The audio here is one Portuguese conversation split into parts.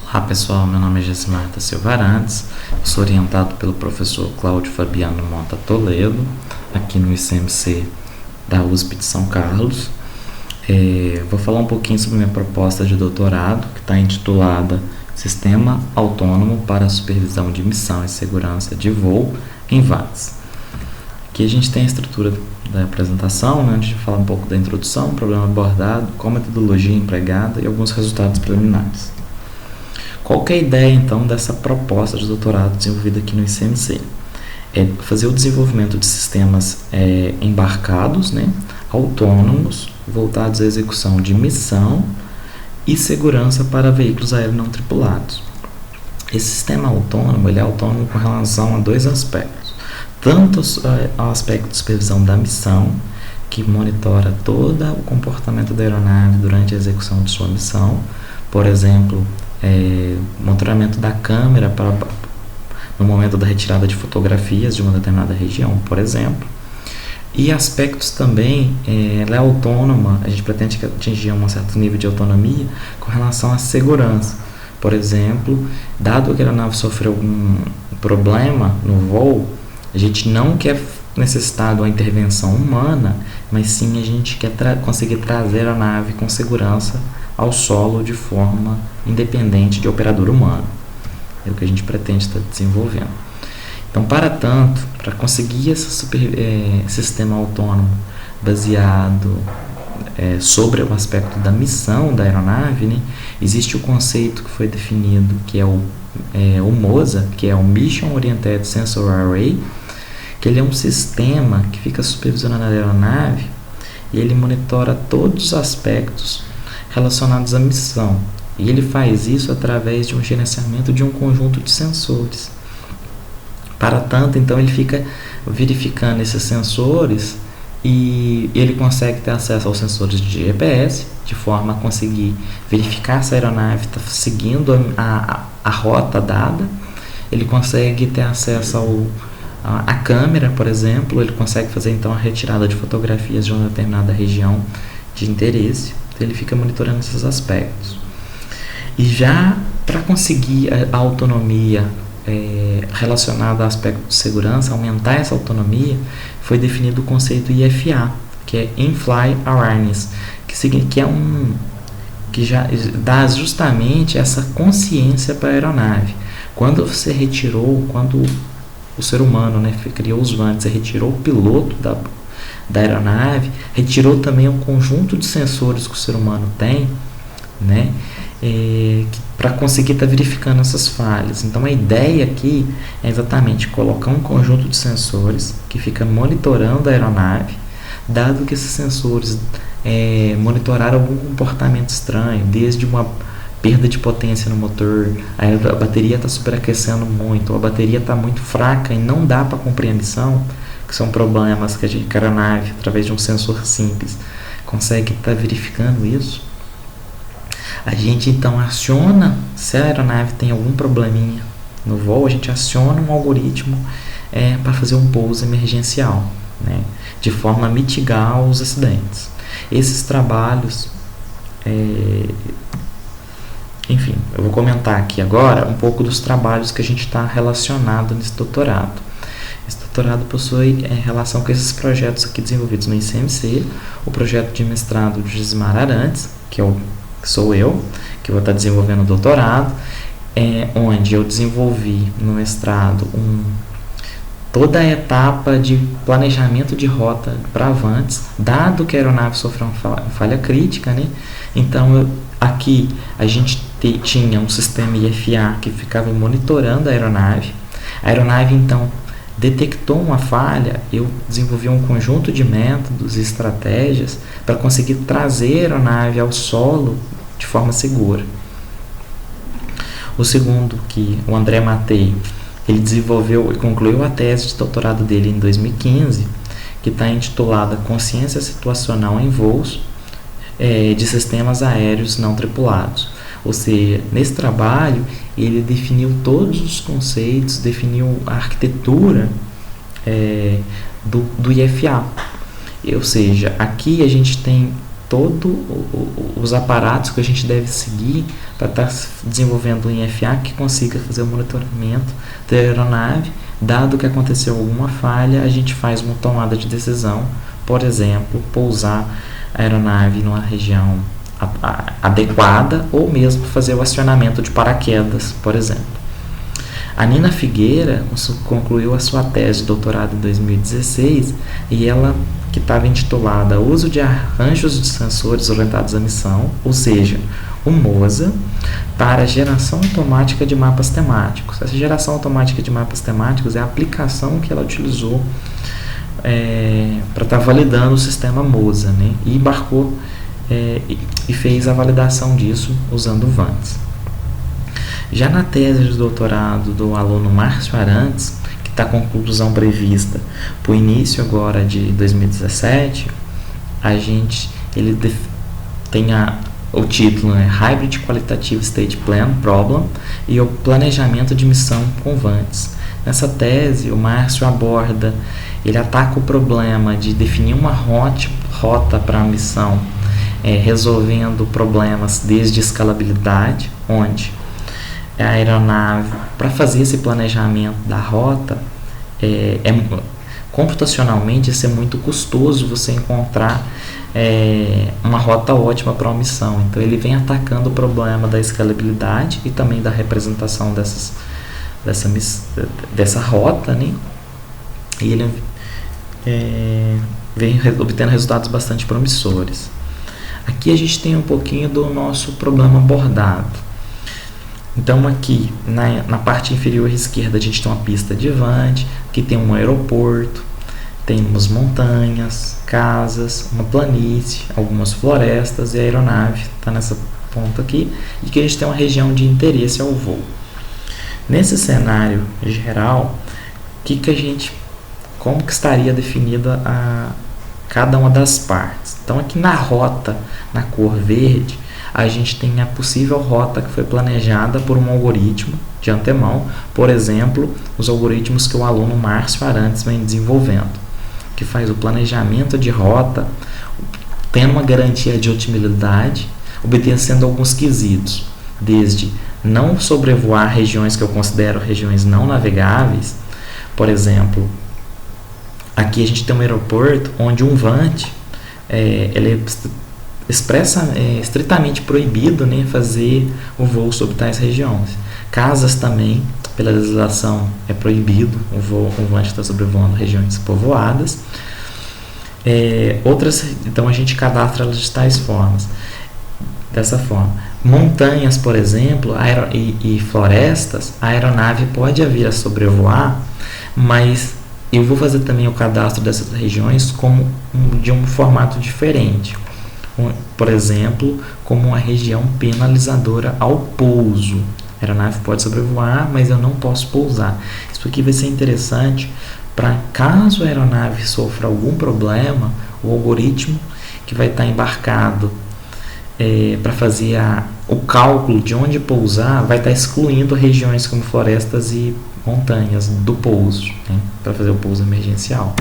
Olá pessoal, meu nome é Gessimarta Silva Arantes, sou orientado pelo professor Cláudio Fabiano Mota Toledo, aqui no ICMC da USP de São Carlos. Vou falar um pouquinho sobre minha proposta de doutorado, que está intitulada Sistema Autônomo para a Supervisão de Missão e Segurança de Voo em VATS. Aqui a gente tem a estrutura da apresentação, né, onde a gente fala um pouco da introdução, problema abordado, qual metodologia empregada e alguns resultados preliminares. Qual que é a ideia, então, dessa proposta de doutorado desenvolvida aqui no ICMC? É fazer o desenvolvimento de sistemas embarcados, né, autônomos, voltados à execução de missão e segurança para veículos aéreos não tripulados. Esse sistema autônomo, ele é autônomo com relação a dois aspectos. Tanto ao aspecto de supervisão da missão, que monitora todo o comportamento da aeronave durante a execução de sua missão, por exemplo, monitoramento da câmera no momento da retirada de fotografias de uma determinada região, por exemplo. E aspectos também, ela é autônoma, a gente pretende atingir um certo nível de autonomia com relação à segurança. Por exemplo, dado que a aeronave sofreu algum problema no voo, a gente não quer necessitar de uma intervenção humana, mas sim a gente quer conseguir trazer a aeronave com segurança ao solo de forma independente de operador humano. É o que a gente pretende estar desenvolvendo. Então, para conseguir esse sistema autônomo baseado sobre o aspecto da missão da aeronave, né, existe o conceito que foi definido, que é o MOSA, que é o Mission Oriented Sensor Array, que ele é um sistema que fica supervisionando a aeronave e ele monitora todos os aspectos relacionados à missão. E ele faz isso através de um gerenciamento de um conjunto de sensores. Para tanto, então, ele fica verificando esses sensores e ele consegue ter acesso aos sensores de GPS, de forma a conseguir verificar se a aeronave está seguindo a rota dada. Ele consegue ter acesso à câmera, por exemplo. Ele consegue fazer, então, a retirada de fotografias de uma determinada região de interesse. Ele fica monitorando esses aspectos. E já para conseguir a autonomia relacionada ao aspecto de segurança, aumentar essa autonomia, foi definido o conceito IFA, que é In-Flight Awareness, que já dá justamente essa consciência para a aeronave. Quando o ser humano, né, criou os VATS e retirou o piloto da aeronave, retirou também um conjunto de sensores que o ser humano tem, né, para conseguir estar verificando essas falhas. Então a ideia aqui é exatamente colocar um conjunto de sensores que fica monitorando a aeronave, dado que esses sensores monitoraram algum comportamento estranho, desde uma perda de potência no motor, a bateria está superaquecendo muito, a bateria está muito fraca e não dá para cumprir a missão, que são problemas que a aeronave, através de um sensor simples, consegue estar verificando isso. A gente então aciona, se a aeronave tem algum probleminha no voo, a gente aciona um algoritmo para fazer um pouso emergencial, né, de forma a mitigar os acidentes. Esses trabalhos, enfim, eu vou comentar aqui agora um pouco dos trabalhos que a gente está relacionado nesse doutorado. Esse doutorado possui relação com esses projetos aqui desenvolvidos no ICMC, o projeto de mestrado de Gessimarta Arantes, que sou eu, que vou estar desenvolvendo o doutorado, onde eu desenvolvi no mestrado toda a etapa de planejamento de rota para VATS, dado que a aeronave sofreu uma falha crítica, né? Então, aqui a gente tinha um sistema IFA que ficava monitorando a aeronave. A aeronave, então, detectou uma falha, eu desenvolvi um conjunto de métodos e estratégias para conseguir trazer a aeronave ao solo de forma segura. O segundo, que o André Matei, ele desenvolveu e concluiu a tese de doutorado dele em 2015, que está intitulada Consciência Situacional em Voos de Sistemas Aéreos Não Tripulados. Ou seja, nesse trabalho ele definiu todos os conceitos, definiu a arquitetura do IFA. Ou seja, aqui a gente tem todos os aparatos que a gente deve seguir para estar desenvolvendo um IFA que consiga fazer o monitoramento da aeronave. Dado que aconteceu alguma falha, a gente faz uma tomada de decisão, por exemplo, pousar a aeronave numa região adequada ou mesmo fazer o acionamento de paraquedas, por exemplo. A Nina Figueira concluiu a sua tese de doutorado em 2016 e ela, que estava intitulada Uso de arranjos de sensores orientados à missão, ou seja, o MOSA, para geração automática de mapas temáticos. Essa geração automática de mapas temáticos é a aplicação que ela utilizou para estar validando o sistema MOSA, né? E embarcou e fez a validação disso usando o VANTS. Já na tese de doutorado do aluno Márcio Arantes, que está com conclusão prevista para o início agora de 2017, ele tem o título Hybrid Qualitative State Plan Problem e o planejamento de missão com VANTS. Nessa tese, o Márcio ele ataca o problema de definir uma rota para a missão, resolvendo problemas desde escalabilidade, onde a aeronave, para fazer esse planejamento da rota, computacionalmente isso é muito custoso você encontrar uma rota ótima para uma missão. Então ele vem atacando o problema da escalabilidade e também da representação dessa rota, né? E ele vem obtendo resultados bastante promissores. Aqui a gente tem um pouquinho do nosso problema abordado. Então aqui na parte inferior esquerda a gente tem uma pista de Vande, aqui tem um aeroporto, temos montanhas, casas, uma planície, algumas florestas e a aeronave está nessa ponta aqui, e que a gente tem uma região de interesse ao voo. Nesse cenário geral, como que estaria definida cada uma das partes? Então aqui na rota, na cor verde, a gente tem a possível rota que foi planejada por um algoritmo de antemão, por exemplo, os algoritmos que o aluno Márcio Arantes vem desenvolvendo, que faz o planejamento de rota, tendo uma garantia de otimidade, obedecendo alguns quesitos, desde não sobrevoar regiões que eu considero regiões não navegáveis. Por exemplo, aqui a gente tem um aeroporto onde um VANT ele é estritamente proibido, né, fazer o voo sobre tais regiões. Casas também, pela legislação, é proibido o VANT está sobrevoando regiões povoadas. Então a gente cadastra elas de tais formas. Dessa forma, montanhas, por exemplo, e florestas, a aeronave pode vir a sobrevoar, mas eu vou fazer também o cadastro dessas regiões de um formato diferente. Por exemplo, como uma região penalizadora ao pouso. A aeronave pode sobrevoar, mas eu não posso pousar. Isso aqui vai ser interessante para caso a aeronave sofra algum problema, o algoritmo que vai estar embarcado para fazer o cálculo de onde pousar vai estar excluindo regiões como florestas e montanhas do pouso, né, para fazer o pouso emergencial.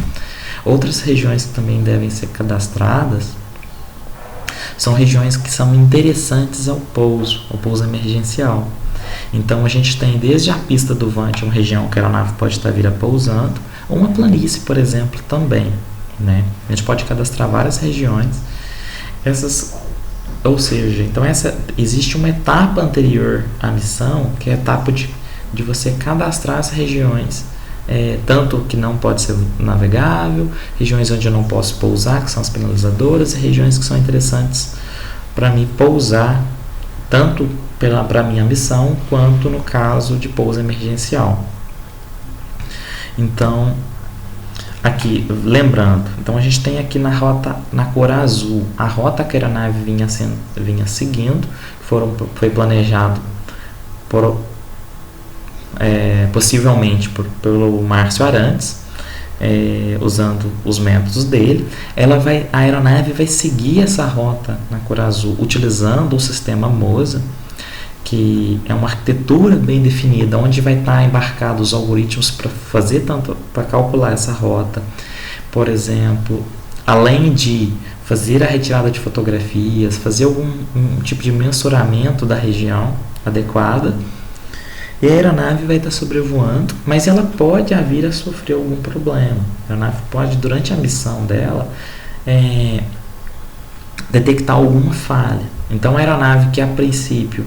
Outras regiões que também devem ser cadastradas são regiões que são interessantes ao pouso emergencial. Então a gente tem desde a pista do VANT, uma região que a aeronave pode estar pousando, ou uma planície, por exemplo, também, né? A gente pode cadastrar várias regiões. Ou seja, então existe uma etapa anterior à missão, que é a etapa de você cadastrar as regiões, tanto que não pode ser navegável, regiões onde eu não posso pousar, que são as penalizadoras, e regiões que são interessantes para mim pousar, tanto para a minha missão, quanto no caso de pouso emergencial. Então, aqui, lembrando, então a gente tem aqui na rota, na cor azul, a rota que a aeronave vinha seguindo, foi planejado possivelmente pelo Márcio Arantes, usando os métodos dele. A aeronave vai seguir essa rota na cor azul, utilizando o sistema MOSA, que é uma arquitetura bem definida, onde vai estar embarcados os algoritmos para calcular essa rota. Por exemplo, além de fazer a retirada de fotografias, fazer algum tipo de mensuramento da região adequada. E a aeronave vai estar sobrevoando, mas ela pode vir a sofrer algum problema. A aeronave pode, durante a missão dela, detectar alguma falha. Então a aeronave que a princípio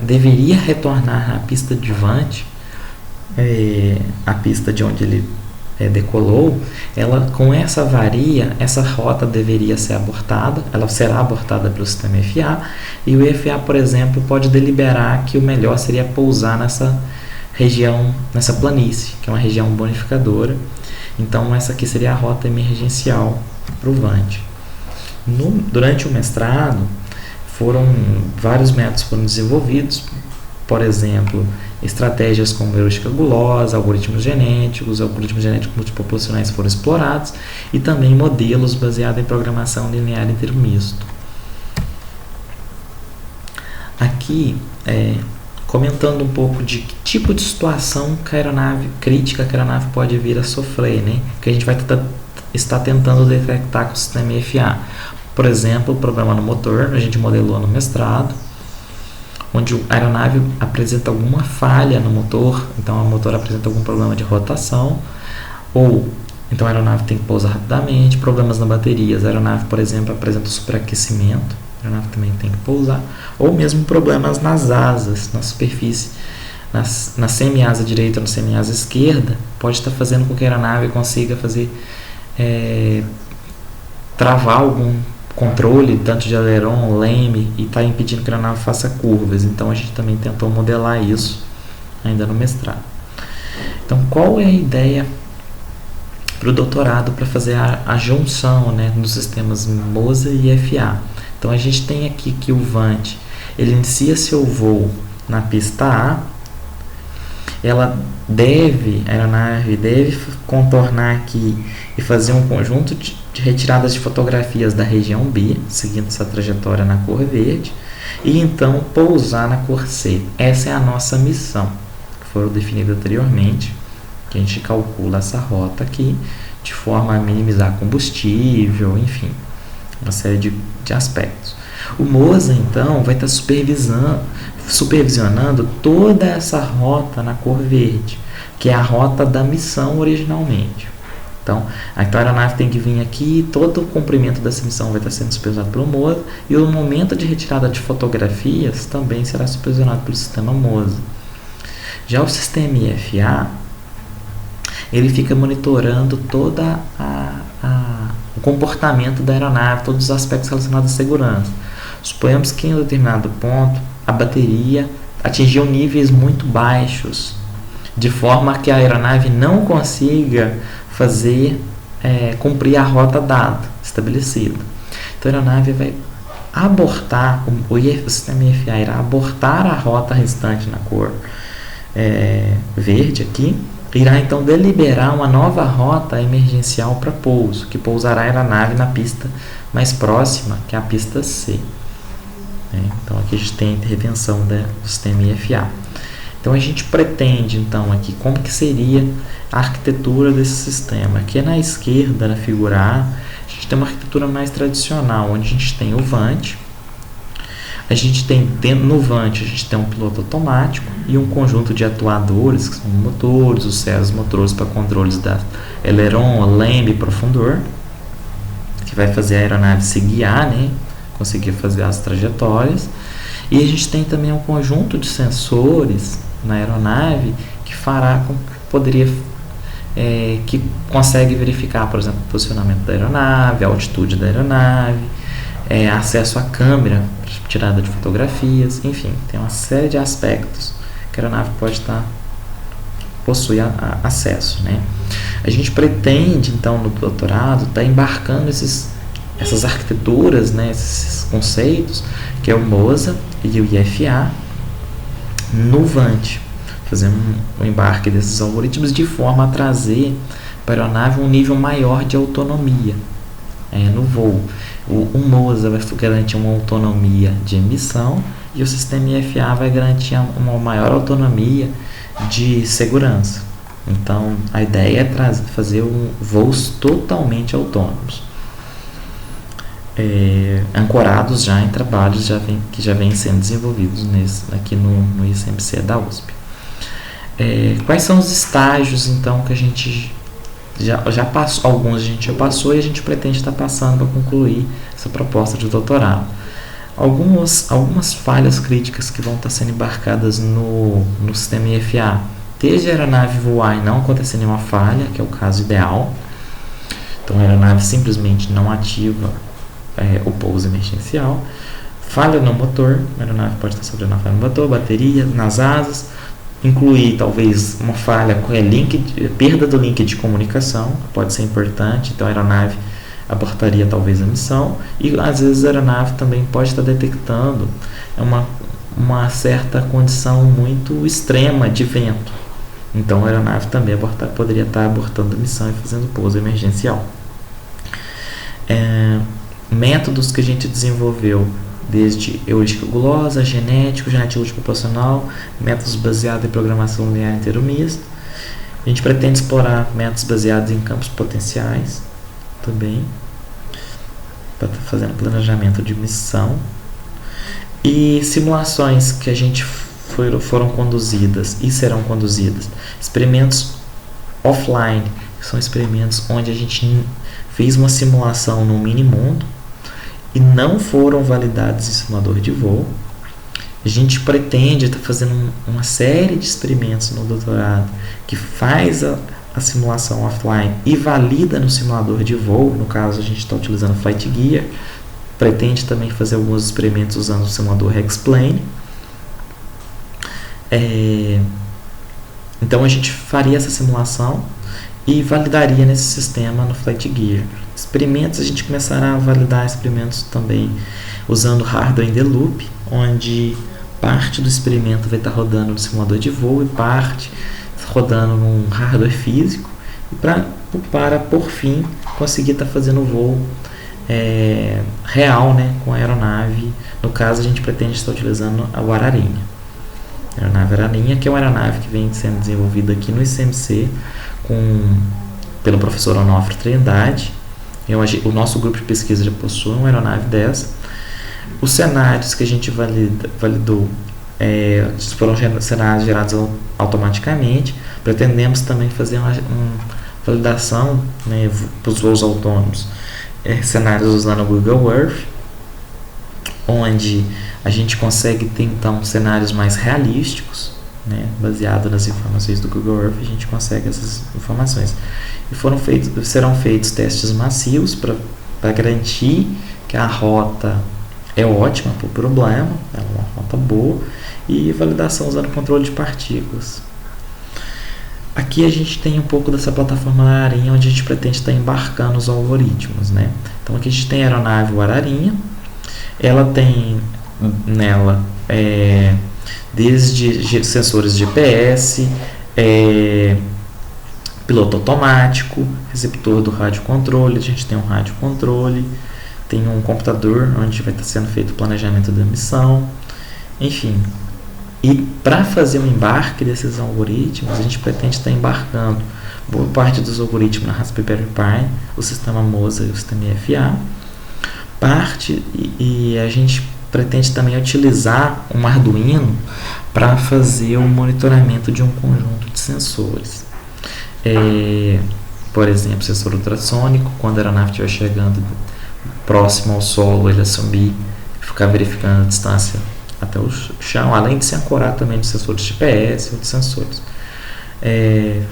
deveria retornar à pista de Vant, a pista de onde ele decolou, ela, com essa avaria, essa rota deveria ser abortada, ela será abortada pelo sistema FA, e o FA, por exemplo, pode deliberar que o melhor seria pousar nessa região, nessa planície, que é uma região bonificadora. Então essa aqui seria a rota emergencial para o Vant. Durante o mestrado, vários métodos foram desenvolvidos, por exemplo, estratégias como heurística gulosa, algoritmos genéticos multipopulacionais foram explorados, e também modelos baseados em programação linear intermisto. Aqui, comentando um pouco de que tipo de situação crítica que a aeronave pode vir a sofrer, né? Que a gente vai estar tentando detectar com o sistema FA. Por exemplo, o problema no motor, a gente modelou no mestrado, onde a aeronave apresenta alguma falha no motor, então o motor apresenta algum problema de rotação, ou então a aeronave tem que pousar rapidamente, problemas na bateria, a aeronave, por exemplo, apresenta superaquecimento, a aeronave também tem que pousar, ou mesmo problemas nas asas, na superfície, na semi-asa direita ou na semi-asa esquerda, pode estar fazendo com que a aeronave consiga travar algum controle, tanto de aileron, leme, e está impedindo que a aeronave faça curvas. Então a gente também tentou modelar isso ainda no mestrado. Então, qual é a ideia para o doutorado para fazer a junção, né, dos sistemas MOSA e FA? Então a gente tem aqui que o Vant, ele inicia seu voo na pista A, a aeronave deve contornar aqui e fazer um conjunto de retiradas de fotografias da região B, seguindo essa trajetória na cor verde, e então pousar na cor C. Essa é a nossa missão, que foram definidas anteriormente, que a gente calcula essa rota aqui, de forma a minimizar combustível, enfim, uma série de aspectos. O MOSA, então, vai estar supervisionando toda essa rota na cor verde, que é a rota da missão originalmente. Então, a aeronave tem que vir aqui, todo o comprimento dessa missão vai estar sendo supervisionado pelo MOSA, e o momento de retirada de fotografias também será supervisionado pelo sistema MOSA. Já o sistema IFA, ele fica monitorando todo o comportamento da aeronave, todos os aspectos relacionados à segurança. Suponhamos que em um determinado ponto a bateria atingiu níveis muito baixos, de forma que a aeronave não consiga cumprir a rota dada, estabelecida. Então a aeronave vai abortar, o sistema IFA irá abortar a rota restante na cor verde aqui, irá então deliberar uma nova rota emergencial para pouso, que pousará a aeronave na pista mais próxima, que é a pista C. Então aqui a gente tem a intervenção do sistema IFA. Então a gente pretende então aqui como que seria a arquitetura desse sistema. Aqui na esquerda, na figura A, a gente tem uma arquitetura mais tradicional, onde a gente tem o Vant. No Vant a gente tem um piloto automático e um conjunto de atuadores, que são motores, os servos motores para controles da aileron, leme e profundor, que vai fazer a aeronave se guiar, né, conseguir fazer as trajetórias. E a gente tem também um conjunto de sensores na aeronave que consegue verificar, por exemplo, o posicionamento da aeronave, a altitude da aeronave, acesso à câmera, tirada de fotografias, enfim, tem uma série de aspectos que a aeronave pode possuir acesso, né? A gente pretende, então, no doutorado, estar embarcando essas arquiteturas, né, esses conceitos, que é o MOSA e o IFA, no Vant, fazer um embarque desses algoritmos de forma a trazer para a aeronave um nível maior de autonomia no voo. O MOSA vai garantir uma autonomia de emissão e o sistema IFA vai garantir uma maior autonomia de segurança. Então, a ideia é fazer voos totalmente autônomos. ancorados já em trabalhos que já vêm sendo desenvolvidos aqui no ICMC da USP. Quais são os estágios, então, que a gente já passou? Alguns a gente já passou e a gente pretende estar passando para concluir essa proposta de doutorado. Algumas falhas críticas que vão estar sendo embarcadas no sistema IFA, desde a aeronave voar e não acontecer nenhuma falha, que é o caso ideal. Então a aeronave simplesmente não ativa o pouso emergencial. Falha no motor, a aeronave pode estar sofrendo uma falha no motor, bateria, nas asas, incluir talvez uma falha com perda do link de comunicação, pode ser importante, então a aeronave abortaria talvez a missão, e às vezes a aeronave também pode estar detectando uma certa condição muito extrema de vento, então a aeronave também poderia estar abortando a missão e fazendo pouso emergencial. Métodos que a gente desenvolveu desde heurística gulosa, genética lúdico proporcional, métodos baseados em programação linear inteiro misto. A gente pretende explorar métodos baseados em campos potenciais também, para estar fazendo planejamento de missão. E simulações que a gente foram conduzidas e serão conduzidas. Experimentos offline, que são experimentos onde a gente fez uma simulação no mini-mundo e não foram validados em simulador de voo. A gente pretende estar fazendo uma série de experimentos no doutorado que faz a simulação offline e valida no simulador de voo. No caso, a gente está utilizando Flight Gear. Pretende também fazer alguns experimentos usando o simulador X-Plane. Então a gente faria essa simulação e validaria nesse sistema no Flight Gear. Experimentos, a gente começará a validar experimentos também usando hardware in the loop, onde parte do experimento vai estar rodando no simulador de voo e parte rodando num hardware físico, e para por fim conseguir estar fazendo o voo real, né, com a aeronave. No caso, a gente pretende estar utilizando a Ararinha. A aeronave Ararinha, que é uma aeronave que vem sendo desenvolvida aqui no ICMC pelo professor Onofre Trindade. O nosso grupo de pesquisa já possui uma aeronave dessa. Os cenários que a gente validou foram cenários gerados automaticamente. Pretendemos também fazer uma validação, né, para os voos autônomos, cenários usando o Google Earth, onde a gente consegue ter então cenários mais realísticos, né, baseado nas informações do Google Earth. A gente consegue essas informações e serão feitos testes massivos para garantir que a rota é ótima para o problema, é uma rota boa, e validação usando controle de partículas. Aqui a gente tem um pouco dessa plataforma Ararinha, onde a gente pretende estar embarcando os algoritmos, né? Então aqui a gente tem a aeronave Ararinha. Ela tem nela desde sensores de GPS, piloto automático, receptor do rádio controle. A gente tem um rádio controle, tem um computador onde vai estar sendo feito o planejamento da missão, enfim. E para fazer o embarque desses algoritmos, a gente pretende estar embarcando boa parte dos algoritmos na Raspberry Pi, o sistema MOSA e o sistema IFA. E a gente pretende também utilizar um Arduino para fazer o monitoramento de um conjunto de sensores. Por exemplo, sensor ultrassônico, quando a aeronave estiver chegando próximo ao solo, ele assumir, ficar verificando a distância até o chão, além de se ancorar também nos sensores de GPS e outros sensores.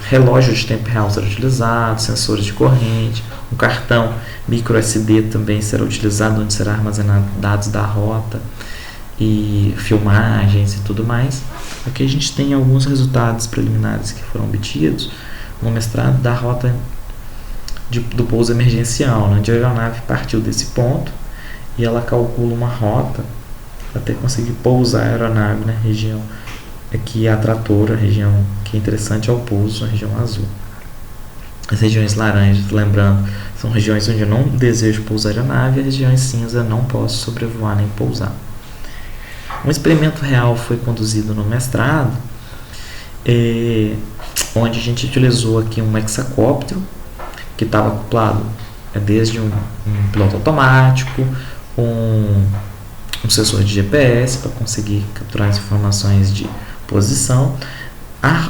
Relógio de tempo real será utilizado, sensores de corrente, um cartão micro SD também será utilizado, onde será armazenado dados da rota e filmagens e tudo mais. Aqui a gente tem alguns resultados preliminares que foram obtidos no mestrado da rota do pouso emergencial, onde a aeronave partiu desse ponto e ela calcula uma rota até conseguir pousar a aeronave na região aqui, a tratora, a região que é interessante ao pouso, a região azul. As regiões laranjas, lembrando, são regiões onde eu não desejo pousar a aeronave, e as regiões cinza não posso sobrevoar nem pousar. Um experimento real foi conduzido no mestrado, onde a gente utilizou aqui um hexacóptero que estava acoplado desde um piloto automático, um sensor de GPS para conseguir capturar as informações de posição.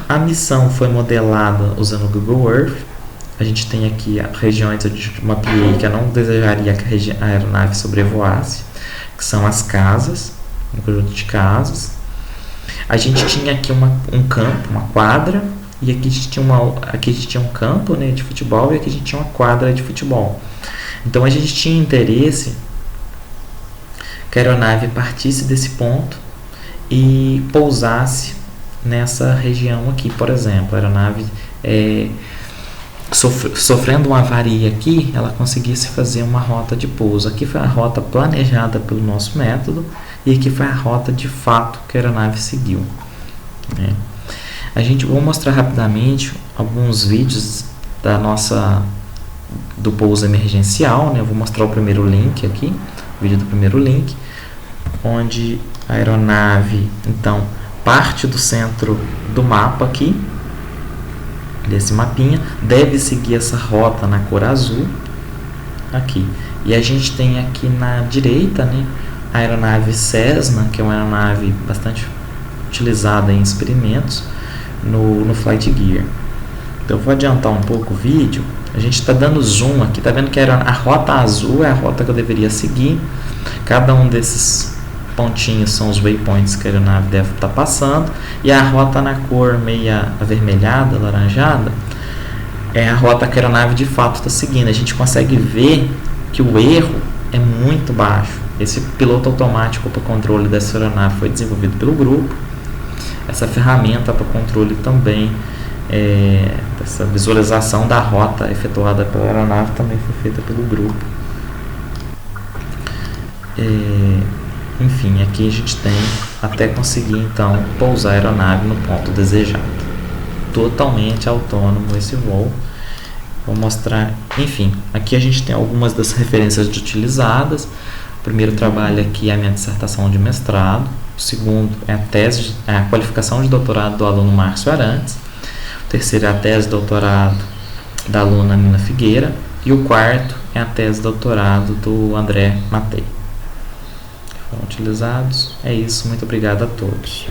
A missão foi modelada usando o Google Earth. A gente tem aqui regiões onde eu mapeei que eu não desejaria que a aeronave sobrevoasse, que são as casas, um conjunto de casas. A gente tinha aqui um campo, uma quadra, e aqui a gente tinha um campo, né, de futebol, e aqui a gente tinha uma quadra de futebol. Então a gente tinha interesse que a aeronave partisse desse ponto e pousasse nessa região aqui, por exemplo. A aeronave sofrendo uma avaria aqui, ela conseguisse fazer uma rota de pouso. Aqui foi a rota planejada pelo nosso método e aqui foi a rota de fato que a aeronave seguiu, né? Vou mostrar rapidamente alguns vídeos do pouso emergencial, né? Eu vou mostrar o primeiro link aqui, o vídeo do primeiro link, onde a aeronave então parte do centro do mapa aqui, desse mapinha, deve seguir essa rota na cor azul aqui. E a gente tem aqui na direita, né, a aeronave Cessna, que é uma aeronave bastante utilizada em experimentos no Flight Gear. Então eu vou adiantar um pouco o vídeo. A gente está dando zoom aqui, está vendo que a rota azul é a rota que eu deveria seguir. Cada um desses pontinhos são os waypoints que a aeronave deve estar passando, e a rota na cor meia avermelhada, alaranjada, é a rota que a aeronave de fato está seguindo. A gente consegue ver que o erro é muito baixo. Esse piloto automático para controle dessa aeronave foi desenvolvido pelo grupo. Essa ferramenta para controle também, essa visualização da rota efetuada pela aeronave também foi feita pelo grupo. Enfim, aqui a gente tem até conseguir então pousar a aeronave no ponto desejado. Totalmente autônomo esse voo. Vou mostrar, enfim, aqui a gente tem algumas das referências utilizadas. O primeiro trabalho aqui é a minha dissertação de mestrado. O segundo é a qualificação de doutorado do aluno Márcio Arantes. O terceiro é a tese de doutorado da aluna Nina Figueira. E o quarto é a tese de doutorado do André Matei. Foram utilizados. É isso, muito obrigado a todos.